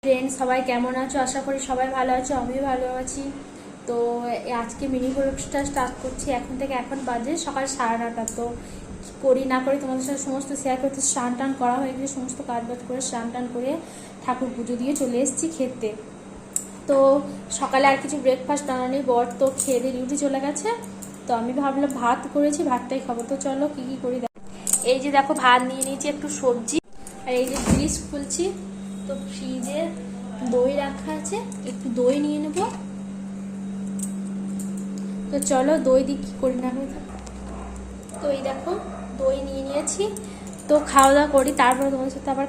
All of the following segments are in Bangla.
ফ্রেন্ড সবাই কেমন আছো? আশা করি সবাই ভালো আছো, আমিও ভালো আছি। তো আজকে মিনি ব্লগটা স্টার্ট করছি। এখন বাজে সকাল 9:30। তো করি না করি তোমাদের সাথে সমস্ত শেয়ার করতে। স্নান টান করা হয়ে গেছে, সমস্ত কাজবাজ করে স্নান টান করে ঠাকুর পুজো দিয়ে চলে এসেছি খেতে। তো সকালে আর কিছু ব্রেকফাস্ট বানানি, বর তো খেয়ে দিয়ে ডিউটি চলে গেছে। তো আমি ভাবলাম ভাত করেছি, ভাতটাই খাবো। তো চলো কি করি। এই যে দেখো ভাত নিয়ে নিয়েছি, একটু সবজি, আর এই যে ফ্রিজ খুলছি। তো ফ্রিজে দই রাখা আছে, একটু দই নিয়ে নেব। তো চলো দই দিয়ে কী করি না করি। তো এই দেখো দই নিয়ে নিয়েছি। তো খাওয়া দাওয়া করি, তারপরে তোমাদের সাথে আবার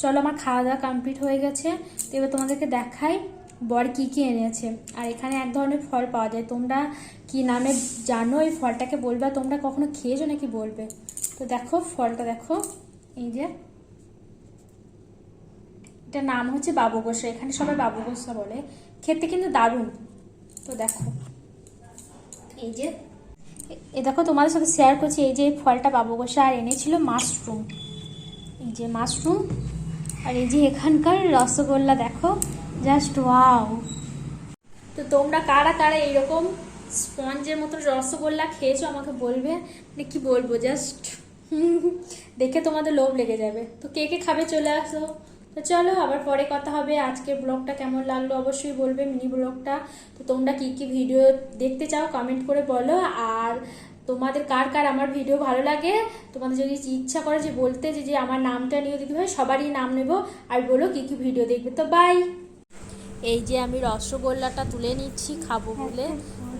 চলো আমার খাওয়া দাওয়া কমপ্লিট হয়ে গেছে। তো এবার তোমাদেরকে দেখাই বর কী কী এনেছে। আর এখানে এক ধরনের ফল পাওয়া যায়, তোমরা কি নামে জানো এই ফলটাকে বলবে, তোমরা কখনো খেয়েছো নাকি বলবে। তো দেখো ফলটা দেখো, এই যে এটার নাম হচ্ছে বাবুগোসা। এখানে সবাই বাবুগোসা বলে, খেতে কিন্তু দারুণ। তো দেখো এই যে দেখো তোমাদের সাথে শেয়ার করছি। এই যে ফলটা বাবুগোসা, আর এনেছিল মাশরুম। এই যে মাশরুম, আর এই যে এখানকার রসগোল্লা দেখো, জাস্ট ওয়াও। তো তোমরা কারা কারা এইরকম স্পঞ্জের মতো রসগোল্লা খেয়েছো আমাকে বলবে। মানে কি বলবো, জাস্ট দেখে তোমাদের লোভ লেগে যাবে। তো কে কে খাবে চলে আসো। তো চলো আবার পরে কথা হবে। আজকের ব্লগটা কেমন লাগলো অবশ্যই বলবে, মিনি ব্লগটা। তো তোমরা কি কি ভিডিও দেখতে চাও কমেন্ট করে বলো। আর তোমাদের কার কার আমার ভিডিও ভালো লাগে, তোমাদের যদি ইচ্ছা করে যে বলতে যে আমার নামটা নিয়ে দিতে হয়, সবারই নাম নেব। আর বলো কি কি ভিডিও দেখবে। তো বাই। এই যে আমি রসগোল্লাটা তুলে নিচ্ছি খাবো বলে।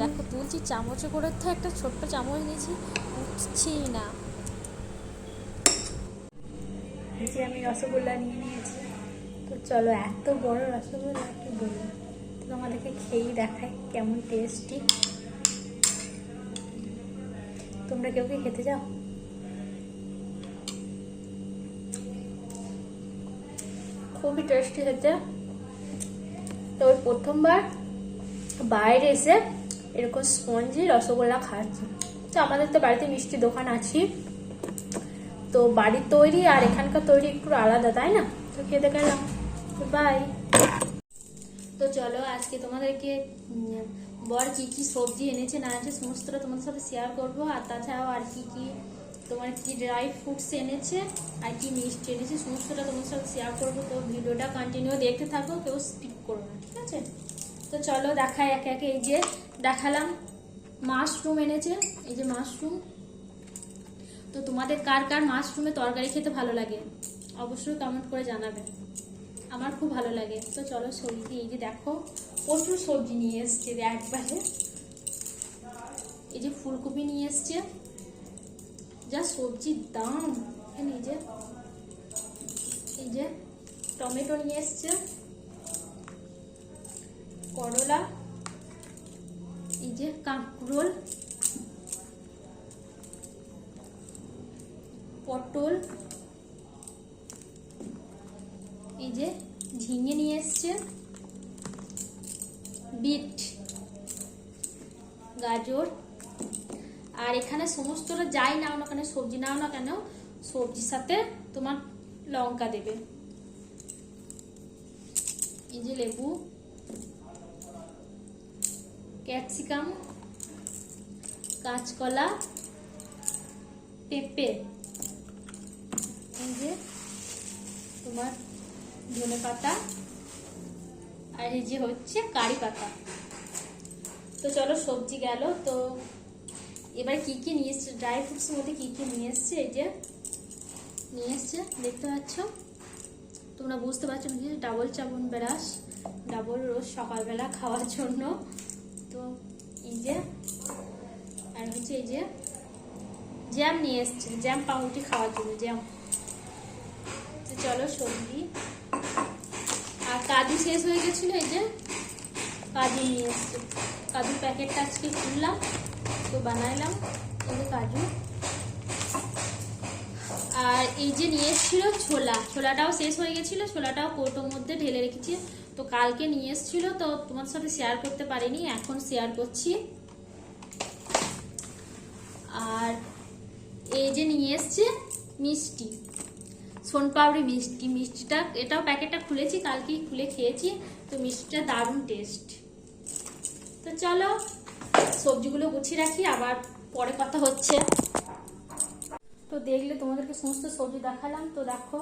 দেখো তুলছি চামচে করে, তো একটা ছোট্ট চামচ নিয়েছি, উঠছি না। এই যে আমি রসগোল্লা নিয়ে নিয়েছি। তো চলো এত বড় রসগোল্লা কি বলবো, তো তোমাদেরকে খেয়েই দেখাই কেমন টেস্টি। তোমরা কেউ কি খেতে যাও? খুবই টেস্টি খেতে। তো ওই প্রথমবার বাইরে এসে এরকম স্পঞ্জি রসগোল্লা খাচ্ছি। তো আমাদের তো বাড়িতে মিষ্টি দোকান আছে, তো বাড়ির তৈরি আর এখানকার তৈরি একটু আলাদা, তাই না? তো খেতে গেলাম। বাই। তো চলো আজকে তোমাদেরকে বর কি কি সবজি এনেছে না এনেছে সমস্তটা তোমাদের সাথে শেয়ার করবো। আর তাছাড়াও আর কি কি তোমার কি ড্রাই ফ্রুটস এনেছে আর কি মিষ্টি এনেছে সমস্তটা তোমাদের সাথে শেয়ার করবো। তো ভিডিওটা কন্টিনিউ দেখতে থাকো, কেউ স্কিপ করো না, ঠিক আছে? তো চলো দেখাই একে একে। এই যে দেখালাম মাশরুম এনেছে, এই যে মাশরুম। তো তোমাদের কার কার মাশরুমে তরকারি খেতে ভালো লাগে অবশ্যই কমেন্ট করে জানাবে, আমার খুব ভালো লাগে। তো চলো সবজি, এই যে দেখো প্রচুর সবজি নিয়ে এসছে একবারে। এই যে ফুলকপি নিয়ে এসছে, যা সবজির দাম এখানে। এই যে টমেটো নিয়ে এসছে, করলা, এই যে কাঁকরোল, পটল, এই যে ঝিঙে নিয়ে এসছে, বিট, গাজর। আর এখানে সমস্তটা যাই নাও না কেন, সবজি নাও না কেন, সবজির সাথে তোমার লঙ্কা দেবে। এই যে লেবু, ক্যাপসিকাম, কাঁচকলা, পেঁপে, এই যে তোমার ধনে পাতা, আর এই যে হচ্ছে কারি পাতা। তো চলো সবজি গেল। তো এবার কি কি নিয়ে এসছে ড্রাই ফ্রুটসের মধ্যে কি কি নিয়ে এসছে, এই যে নিয়ে এসছে দেখতে পাচ্ছ, তোমরা বুঝতে পারছো যে ডাবল চাবন ব্রাশ, ডাবল রোজ সকালবেলা খাওয়ার জন্য। তো এই যে আর হচ্ছে এই যে জ্যাম নিয়ে এসছে, জ্যাম পাউরুটি খাওয়ার জন্য জ্যাম। তো চলো সবজি। আর কাজু শেষ হয়ে গেছিল, এই যে কাজু নিয়ে এসছে, কাজুর প্যাকেটটা আজকে খুললাম, তো বানাইলাম এই যে কাজু। আর এই যে নিয়ে এসেছিল ছোলা, ছোলাটাও শেষ হয়ে গেছিল, ছোলাটাও কৌটোর মধ্যে ঢেলে রেখেছি। তো কালকে নিয়ে এসেছিল, তো তোমার সাথে শেয়ার করতে পারিনি, এখন শেয়ার করছি। আর এই যে নিয়ে এসছে মিষ্টি, সোনপাপড়ি মিষ্টি, মিষ্টিটা এটাও প্যাকেটটা খুলেছি, কালকেই খুলে খেয়েছি। তো মিষ্টিটা দারুণ টেস্ট। তো চলো সবজিগুলো গুছিয়ে রাখি, আবার পরে কথা হচ্ছে। তো দেখলে তোমাদেরকে সমস্ত সবজি দেখালাম। তো দেখো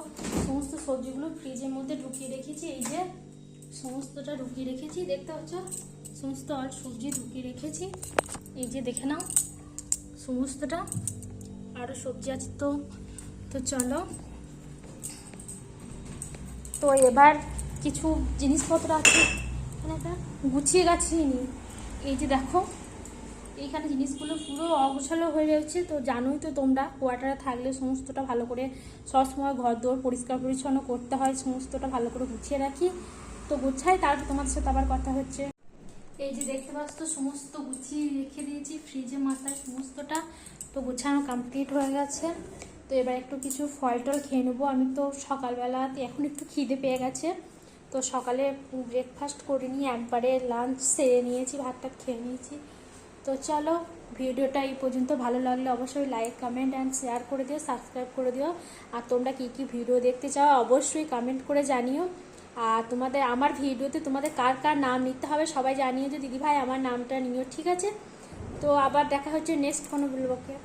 সমস্ত সবজিগুলো ফ্রিজের মধ্যে ঢুকিয়ে রেখেছি, এই যে সমস্তটা ঢুকিয়ে রেখেছি, দেখতে পাচ্ছ সমস্ত সবজি ঢুকিয়ে রেখেছি, এই যে দেখে নাও সমস্তটা, আরও সবজি আছে। তো তো চলো, তো এবার কিছু জিনিসপত্র আছে এখানে, একটা গুছিয়ে গাছিয়ে নিই। এই যে দেখো এইখানে জিনিসগুলো পুরো অগোছালো হয়ে রয়েছে। তো জানোই তো তোমরা, কোয়ার্টারে থাকলে সমস্তটা ভালো করে সবসময় ঘর দোর পরিষ্কার পরিচ্ছন্ন করতে হয়, সমস্তটা ভালো করে গুছিয়ে রাখি। তো গুছাই, তারপর তোমাদের সাথে আবার কথা হচ্ছে। এই যে দেখতে পাচ্ছ তো সমস্ত গুছিয়ে রেখে দিয়েছি ফ্রিজে মাথায় সমস্তটা। তো গুছানো কমপ্লিট হয়ে গেছে। তো এবার একটু কিছু ফল টল খেয়ে নেবো। আমি তো সকালবেলা এখন একটু খিদে পেয়ে গেছে, তো সকালে ব্রেকফাস্ট করিনি, একবারে লাঞ্চ সেরে নিয়েছি, ভাতটা খেয়ে নিয়েছি। তো চলো ভিডিওটা এই পর্যন্ত, ভালো লাগলে অবশ্যই লাইক কমেন্ট অ্যান্ড শেয়ার করে দিও, সাবস্ক্রাইব করে দিও। আর তোমরা কী কী ভিডিও দেখতে চাও অবশ্যই কমেন্ট করে জানিও। আর তোমাদের আমার ভিডিওতে তোমাদের কার কার নাম নিতে হবে সবাই জানিও যে দিদিভাই আমার নামটা নিও, ঠিক আছে? তো আবার দেখা হচ্ছে নেক্সট কোনো ব্লগে।